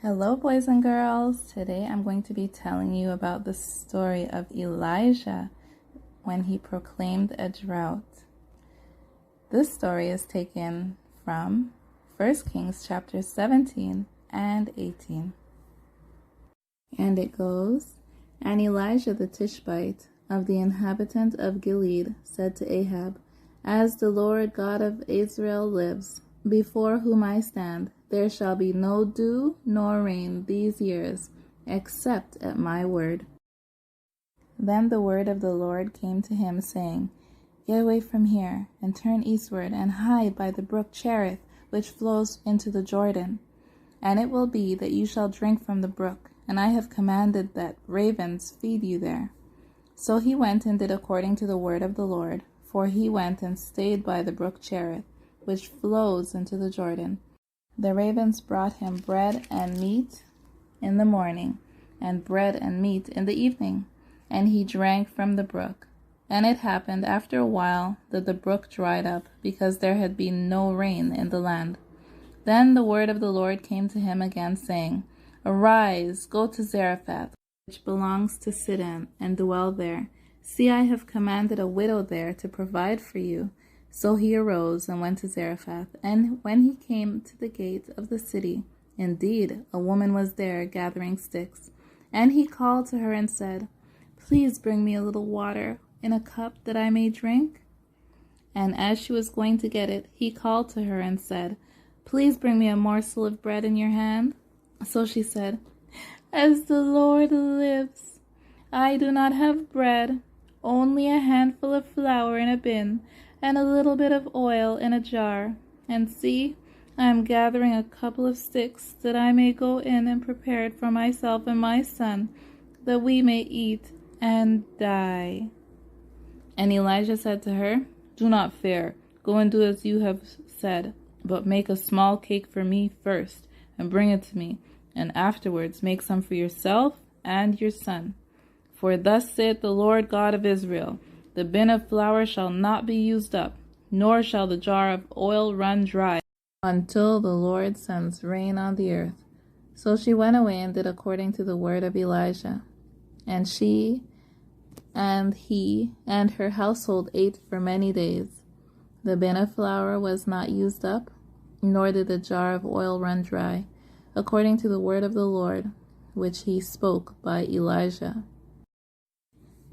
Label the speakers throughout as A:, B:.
A: Hello, boys and girls. Today I'm going to be telling you about the story of Elijah when he proclaimed a drought. This story is taken from 1 Kings chapters 17 and 18. And it goes, "And Elijah the Tishbite of the inhabitant of Gilead said to Ahab, As the Lord God of Israel lives, before whom I stand, there shall be no dew nor rain these years, except at my word." Then the word of the Lord came to him, saying, "Get away from here, and turn eastward, and hide by the brook Cherith, which flows into the Jordan. And it will be that you shall drink from the brook, and I have commanded that ravens feed you there." So he went and did according to the word of the Lord, for he went and stayed by the brook Cherith, which flows into the Jordan. The ravens brought him bread and meat in the morning, and bread and meat in the evening, and he drank from the brook. And it happened after a while that the brook dried up, because there had been no rain in the land. Then the word of the Lord came to him again, saying, "Arise, go to Zarephath, which belongs to Sidon, and dwell there. See, I have commanded a widow there to provide for you." So he arose and went to Zarephath, and when he came to the gate of the city, indeed, a woman was there gathering sticks. And he called to her and said, "Please bring me a little water in a cup that I may drink." And as she was going to get it, he called to her and said, "Please bring me a morsel of bread in your hand." So she said, "As the Lord lives, I do not have bread, only a handful of flour in a bin, and a little bit of oil in a jar. And see, I am gathering a couple of sticks, that I may go in and prepare it for myself and my son, that we may eat and die." And Elijah said to her, "Do not fear. Go and do as you have said, but make a small cake for me first, and bring it to me, and afterwards make some for yourself and your son. For thus saith the Lord God of Israel, the bin of flour shall not be used up, nor shall the jar of oil run dry, until the Lord sends rain on the earth." So she went away and did according to the word of Elijah. And she and he and her household ate for many days. The bin of flour was not used up, nor did the jar of oil run dry, according to the word of the Lord, which he spoke by Elijah.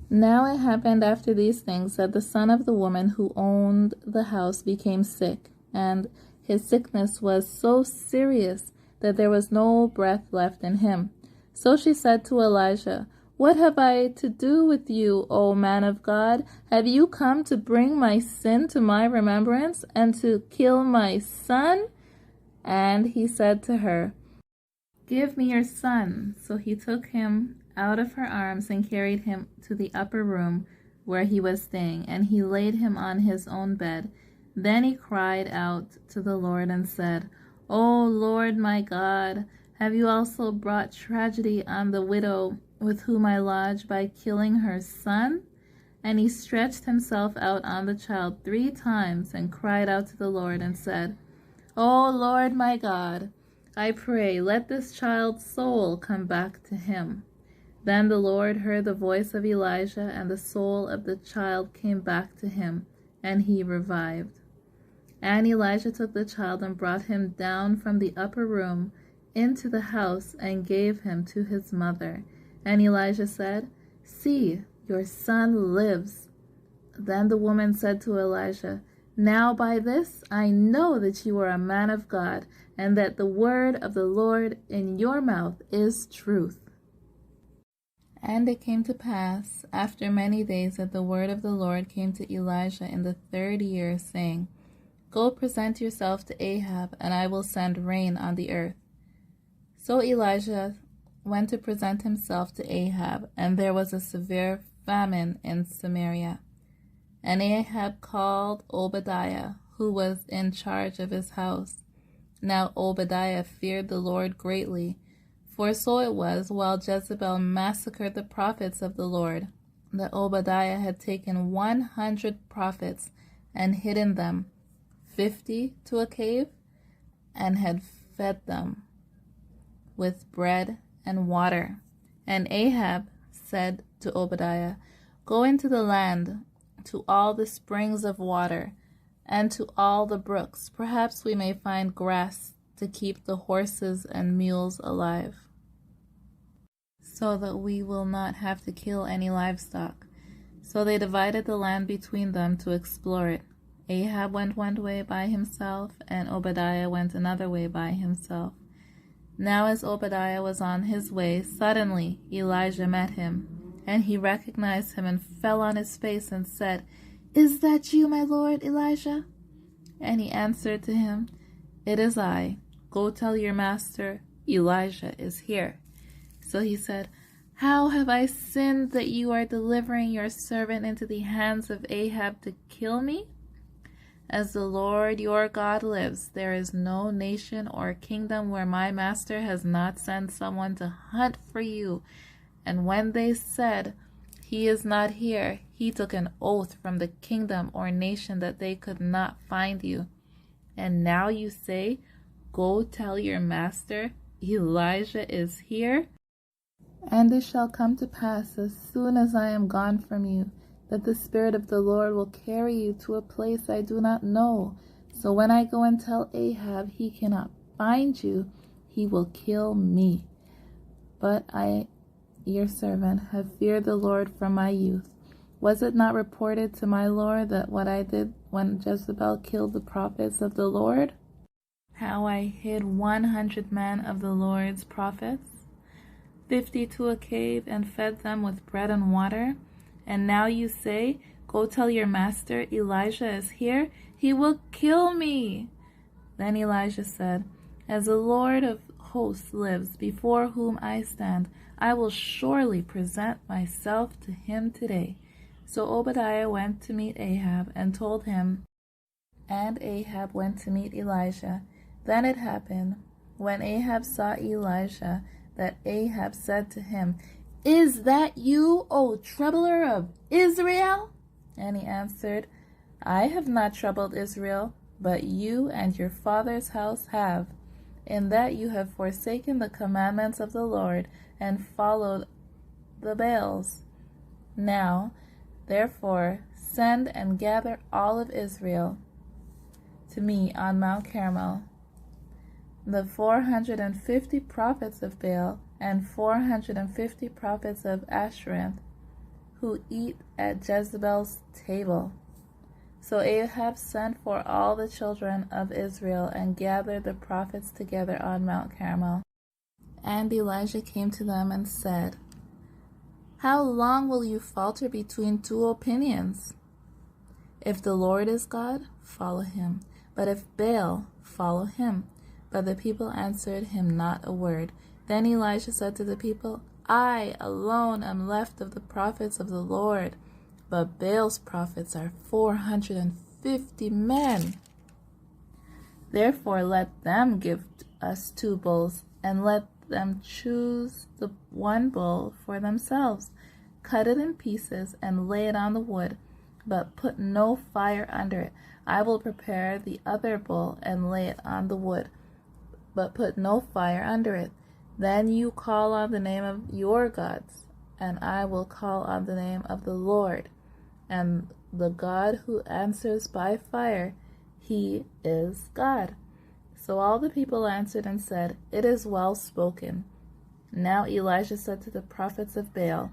A: Now it happened after these things that the son of the woman who owned the house became sick, and his sickness was so serious that there was no breath left in him. So she said to Elijah, "What have I to do with you, O man of God? Have you come to bring my sin to my remembrance, and to kill my son?" And he said to her, "Give me your son." So he took him out of her arms and carried him to the upper room where he was staying, and he laid him on his own bed. Then he cried out to the Lord and said, "O Lord my God, have you also brought tragedy on the widow with whom I lodge by killing her son?" And he stretched himself out on the child 3 times and cried out to the Lord and said, "O Lord my God, I pray, let this child's soul come back to him." Then the Lord heard the voice of Elijah, and the soul of the child came back to him, and he revived. And Elijah took the child and brought him down from the upper room into the house and gave him to his mother. And Elijah said, "See, your son lives." Then the woman said to Elijah, "Now by this I know that you are a man of God, and that the word of the Lord in your mouth is truth." And it came to pass, after many days, that the word of the Lord came to Elijah in the 3rd year, saying, "Go present yourself to Ahab, and I will send rain on the earth." So Elijah went to present himself to Ahab, and there was a severe famine in Samaria. And Ahab called Obadiah, who was in charge of his house. Now Obadiah feared the Lord greatly, for so it was, while Jezebel massacred the prophets of the Lord, that Obadiah had taken 100 prophets and hidden them, 50 to a cave, and had fed them. with bread and water. And Ahab said to Obadiah, "Go into the land, to all the springs of water, and to all the brooks. Perhaps we may find grass to keep the horses and mules alive, so that we will not have to kill any livestock." So they divided the land between them to explore it. Ahab went one way by himself, and Obadiah went another way by himself. Now as Obadiah was on his way, suddenly Elijah met him, and he recognized him and fell on his face and said, "Is that you, my lord Elijah?" And he answered to him, "It is I. Go tell your master, Elijah is here." So he said, "How have I sinned that you are delivering your servant into the hands of Ahab to kill me? As the Lord your God lives, there is no nation or kingdom where my master has not sent someone to hunt for you. And when they said, 'He is not here,' he took an oath from the kingdom or nation that they could not find you. And now you say, 'Go tell your master, Elijah is here.' And it shall come to pass, as soon as I am gone from you, that the Spirit of the Lord will carry you to a place I do not know. So when I go and tell Ahab he cannot find you, he will kill me. But I, your servant, have feared the Lord from my youth. Was it not reported to my Lord that what I did when Jezebel killed the prophets of the Lord? How I hid 100 men of the Lord's prophets, 50 to a cave, and fed them with bread and water? And now you say, 'Go tell your master, Elijah is here.' He will kill me." Then Elijah said, "As the Lord of hosts lives, before whom I stand, I will surely present myself to him today." So Obadiah went to meet Ahab and told him, and Ahab went to meet Elijah. Then it happened, when Ahab saw Elijah, that Ahab said to him, "Is that you, O troubler of Israel?" And he answered, "I have not troubled Israel, but you and your father's house have, in that you have forsaken the commandments of the Lord and followed the Baals. Now, therefore, send and gather all of Israel to me on Mount Carmel, the 450 prophets of Baal and 450 prophets of Ashereth, who eat at Jezebel's table." So Ahab sent for all the children of Israel and gathered the prophets together on Mount Carmel. And Elijah came to them and said, "How long will you falter between two opinions? If the Lord is God, follow him, but if Baal, follow him." But the people answered him not a word. Then Elijah said to the people, "I alone am left of the prophets of the Lord, but Baal's prophets are 450 men. Therefore let them give us 2 bulls, and let them choose the one bull for themselves. Cut it in pieces and lay it on the wood, but put no fire under it. I will prepare the other bull and lay it on the wood, but put no fire under it. Then you call on the name of your gods, and I will call on the name of the Lord, and the God who answers by fire, he is God." So all the people answered and said, "It is well spoken." Now Elijah said to the prophets of Baal,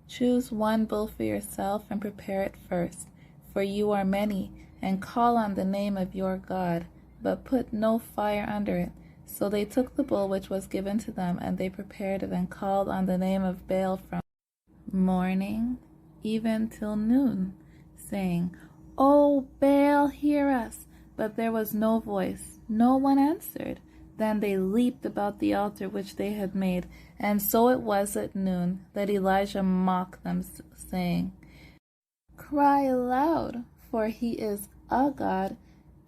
A: "Choose one bull for yourself and prepare it first, for you are many, and call on the name of your God, but put no fire under it." So they took the bull which was given to them, and they prepared it and called on the name of Baal from morning even till noon, saying, "O Baal, hear us." But there was no voice, no one answered. Then they leaped about the altar which they had made. And so it was at noon that Elijah mocked them, saying, "Cry aloud, for he is a god.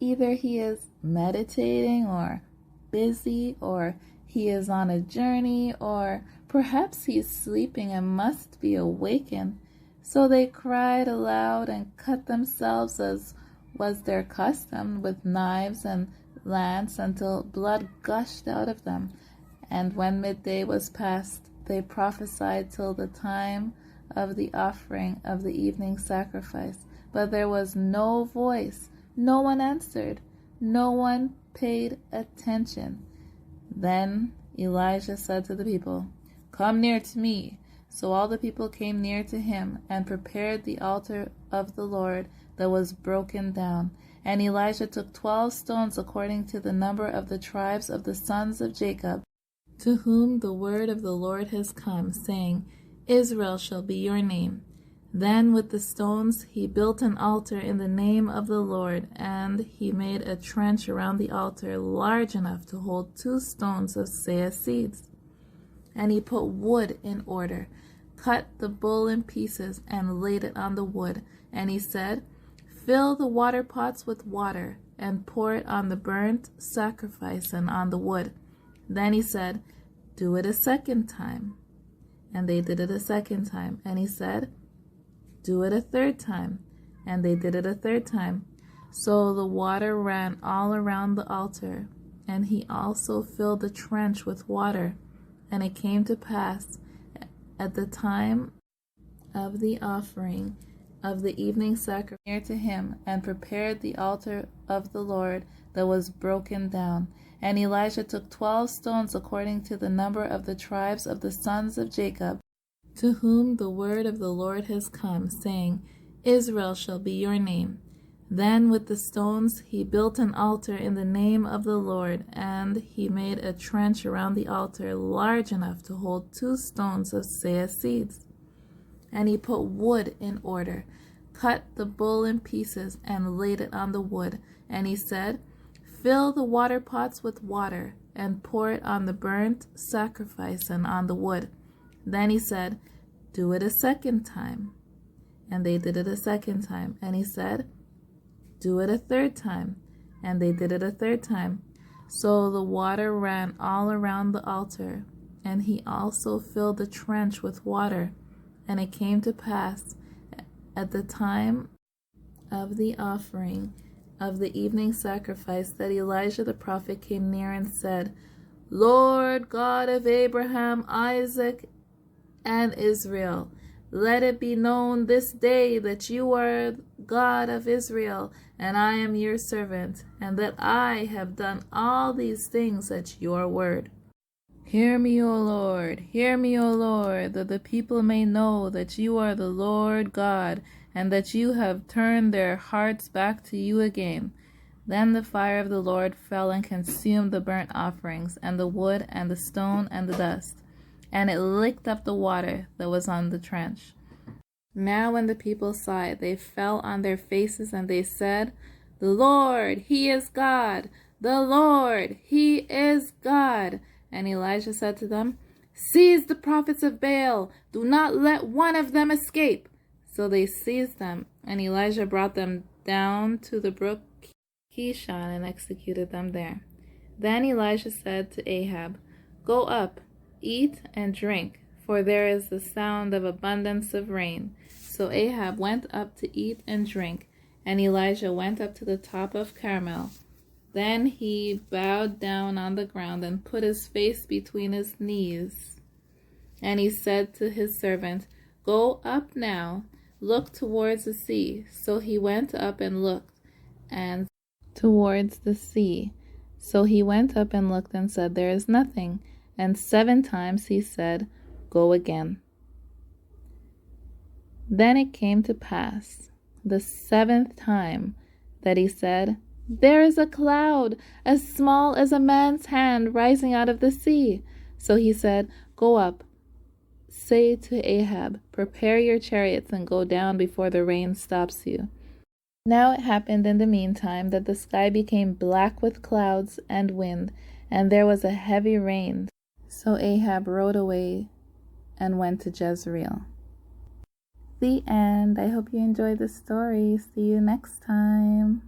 A: Either he is meditating, or busy, or he is on a journey, or perhaps he is sleeping and must be awakened." So they cried aloud and cut themselves, as was their custom, with knives and lance, until blood gushed out of them. And when midday was past, they prophesied till the time of the offering of the evening sacrifice. But there was no voice, no one answered, no one paid attention. Then Elijah said to the people, "Come near to me." So all the people came near to him and prepared the altar of the Lord that was broken down. And Elijah took 12 stones according to the number of the tribes of the sons of Jacob, to whom the word of the Lord has come, saying, "Israel shall be your name." Then with the stones he built an altar in the name of the Lord, and he made a trench around the altar large enough to hold 2 stones of seah seeds. And he put wood in order, cut the bull in pieces, and laid it on the wood. And he said, "Fill the water pots with water, and pour it on the burnt sacrifice and on the wood." Then he said, "Do it a second time." And they did it a second time. And he said, "Do it a third time." And they did it a third time. So the water ran all around the altar, and he also filled the trench with water. And it came to pass at the time of the offering of the evening sacrifice near to him, and prepared the altar of the Lord that was broken down. And Elijah took 12 stones according to the number of the tribes of the sons of Jacob, to whom the word of the Lord has come, saying, "Israel shall be your name." Then with the stones he built an altar in the name of the Lord, and he made a trench around the altar large enough to hold 2 stones of seah seeds. And he put wood in order, cut the bull in pieces, and laid it on the wood. And he said, "Fill the water pots with water, and pour it on the burnt sacrifice and on the wood." Then he said, "Do it a second time." And they did it a second time. And he said, "Do it a third time." And they did it a third time. So the water ran all around the altar, and he also filled the trench with water. And it came to pass at the time of the offering of the evening sacrifice that Elijah the prophet came near and said, "Lord God of Abraham, Isaac, and Israel, let it be known this day that you are God of Israel, and I am your servant, and that I have done all these things at your word. Hear me, O Lord, hear me, O Lord, that the people may know that you are the Lord God, and that you have turned their hearts back to you again." Then the fire of the Lord fell and consumed the burnt offerings, and the wood, and the stone, and the dust, and it licked up the water that was on the trench. Now when the people saw it, they fell on their faces, and they said, "The Lord, He is God! The Lord, He is God!" And Elijah said to them, "Seize the prophets of Baal! Do not let one of them escape!" So they seized them, and Elijah brought them down to the brook Kishon and executed them there. Then Elijah said to Ahab, "Go up, eat and drink, for there is the sound of abundance of rain." So Ahab went up to eat and drink, and Elijah went up to the top of Carmel. Then he bowed down on the ground and put his face between his knees. And he said to his servant, "Go up now, look towards the sea." So he went up and looked, and towards the sea. So he went up and looked and said, "There is nothing." And 7 times he said, "Go again." Then it came to pass the 7th time that he said, "There is a cloud as small as a man's hand rising out of the sea." So he said, "Go up, say to Ahab, prepare your chariots and go down before the rain stops you." Now it happened in the meantime that the sky became black with clouds and wind, and there was a heavy rain. So Ahab rode away and went to Jezreel. The end. I hope you enjoyed the story. See you next time.